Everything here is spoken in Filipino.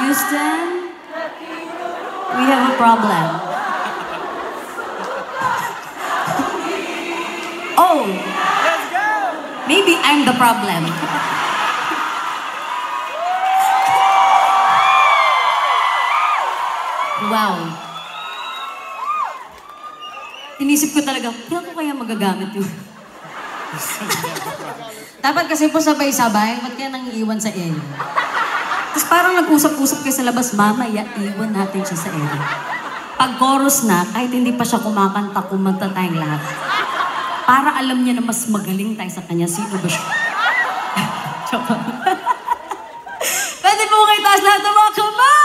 Houston, we have a problem. Oh, maybe I'm the problem. Wow. Inisip ko talaga, kailan ko kaya magagamit yun? Dapat kasi po sabay-sabay, ba't kaya nangiiwan sa area? Tapos parang nag-usap-usap kayo sa labas, mamaya, iwan natin siya sa area. Pag chorus na, kahit hindi pa siya kumakanta, kumanta tayong lahat. Para alam niya na mas magaling tayo sa kanya, sino ba siya? Pwede po kayo taas lahat ng mga kamay!